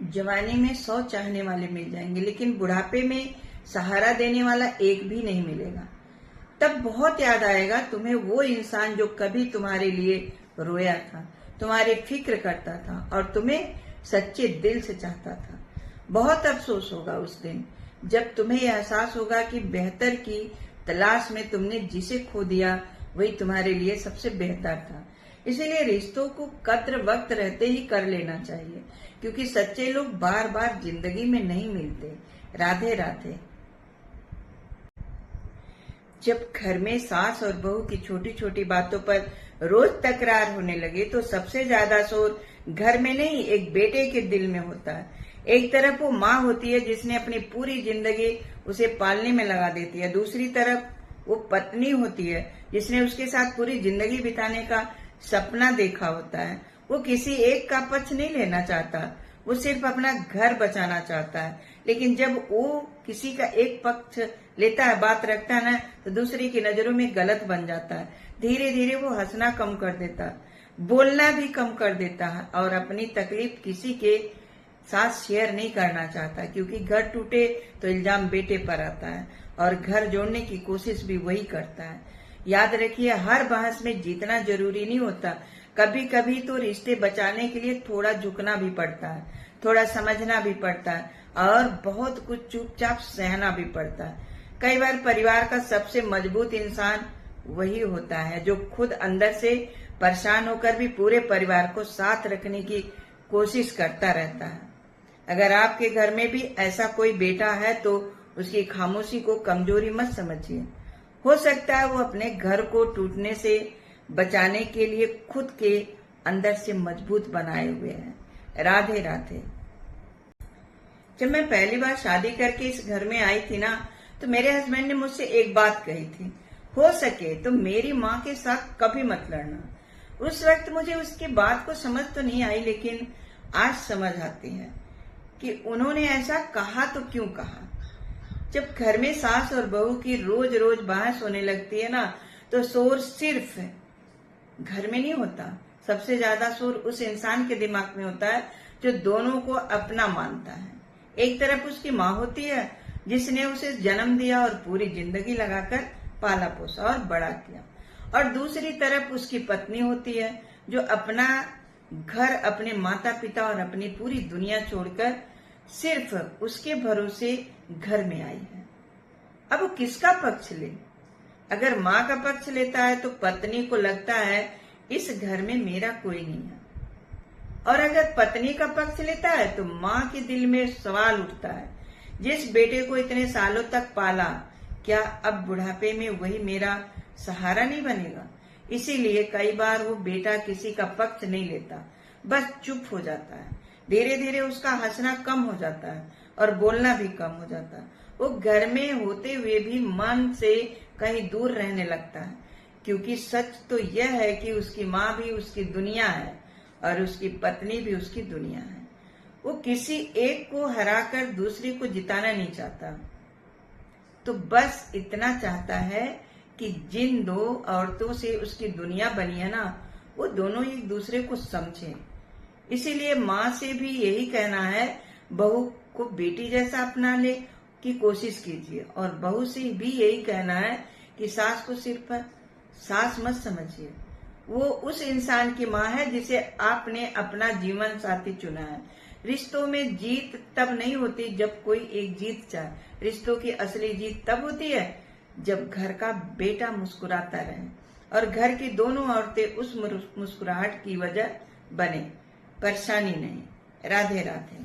जवानी में 100 चाहने वाले मिल जाएंगे, लेकिन बुढ़ापे में सहारा देने वाला एक भी नहीं मिलेगा। तब बहुत याद आएगा तुम्हें वो इंसान जो कभी तुम्हारे लिए रोया था, तुम्हारी फिक्र करता था और तुम्हें सच्चे दिल से चाहता था। बहुत अफसोस होगा उस दिन जब तुम्हें यह एहसास होगा कि बेहतर की तलाश में तुमने जिसे खो दिया वही तुम्हारे लिए सबसे बेहतर था। इसीलिए रिश्तों को कद्र वक्त रहते ही कर लेना चाहिए, क्योंकि सच्चे लोग बार बार जिंदगी में नहीं मिलते। राधे राधे। जब घर में सास और बहू की छोटी छोटी बातों पर रोज तकरार होने लगे तो सबसे ज्यादा शोर घर में नहीं, एक बेटे के दिल में होता है। एक तरफ वो माँ होती है जिसने अपनी पूरी जिंदगी उसे पालने में लगा देती है, दूसरी तरफ वो पत्नी होती है जिसने उसके साथ पूरी जिंदगी बिताने का सपना देखा होता है। वो किसी एक का पक्ष नहीं लेना चाहता, वो सिर्फ अपना घर बचाना चाहता है। लेकिन जब वो किसी का एक पक्ष लेता है, बात रखता है ना, तो दूसरे की नजरों में गलत बन जाता है। धीरे धीरे वो हंसना कम कर देता है, बोलना भी कम कर देता है और अपनी तकलीफ किसी के साथ शेयर नहीं करना चाहता, क्योंकि घर टूटे तो इल्जाम बेटे पर आता है और घर जोड़ने की कोशिश भी वही करता है। याद रखिए, हर बहस में जीतना जरूरी नहीं होता। कभी कभी तो रिश्ते बचाने के लिए थोड़ा झुकना भी पड़ता है, थोड़ा समझना भी पड़ता है और बहुत कुछ चुपचाप सहना भी पड़ता है। कई बार परिवार का सबसे मजबूत इंसान वही होता है जो खुद अंदर से परेशान होकर भी पूरे परिवार को साथ रखने की कोशिश करता रहता है। अगर आपके घर में भी ऐसा कोई बेटा है तो उसकी खामोशी को कमजोरी मत समझिए। हो सकता है वो अपने घर को टूटने से बचाने के लिए खुद के अंदर से मजबूत बनाए हुए हैं। राधे राधे। जब मैं पहली बार शादी करके इस घर में आई थी ना, तो मेरे हस्बैंड ने मुझसे एक बात कही थी, हो सके तो मेरी माँ के साथ कभी मत लड़ना। उस वक्त मुझे उसकी बात को समझ तो नहीं आई, लेकिन आज समझ आती है कि उन्होंने ऐसा कहा तो क्यों कहा। जब घर में सास और बहू की रोज रोज बहस होने लगती है ना, तो शोर सिर्फ घर में नहीं होता, सबसे ज्यादा शोर उस इंसान के दिमाग में होता है जो दोनों को अपना मानता है। एक तरफ उसकी माँ होती है जिसने उसे जन्म दिया और पूरी जिंदगी लगाकर पाला पोसा और बड़ा किया, और दूसरी तरफ उसकी पत्नी होती है जो अपना घर, अपने माता पिता और अपनी पूरी दुनिया छोड़कर सिर्फ उसके भरोसे घर में आई है। अब वो किसका पक्ष ले? अगर माँ का पक्ष लेता है तो पत्नी को लगता है इस घर में मेरा कोई नहीं है, और अगर पत्नी का पक्ष लेता है तो माँ के दिल में सवाल उठता है, जिस बेटे को इतने सालों तक पाला, क्या अब बुढ़ापे में वही मेरा सहारा नहीं बनेगा? इसीलिए कई बार वो बेटा किसी का पक्ष नहीं लेता, बस चुप हो जाता है। धीरे धीरे उसका हंसना कम हो जाता है और बोलना भी कम हो जाता है। वो घर में होते हुए भी मन से कहीं दूर रहने लगता है, क्योंकि सच तो यह है कि उसकी माँ भी उसकी दुनिया है और उसकी पत्नी भी उसकी दुनिया है। वो किसी एक को हराकर दूसरी को जिताना नहीं चाहता, तो बस इतना चाहता है कि जिन दो औरतों से उसकी दुनिया बनी है ना, वो दोनों एक दूसरे को समझें। इसीलिए माँ से भी यही कहना है, बहू को बेटी जैसा अपनाने की कोशिश कीजिए, और बहू से भी यही कहना है कि सास को सिर्फ सास मत समझिए। वो उस इंसान की माँ है जिसे आपने अपना जीवन साथी चुना है। रिश्तों में जीत तब नहीं होती जब कोई एक जीत जाए, रिश्तों की असली जीत तब होती है जब घर का बेटा मुस्कुराता रहे और घर की दोनों औरतें उस मुस्कुराहट की वजह बने, परेशानी नहीं। राधे राधे।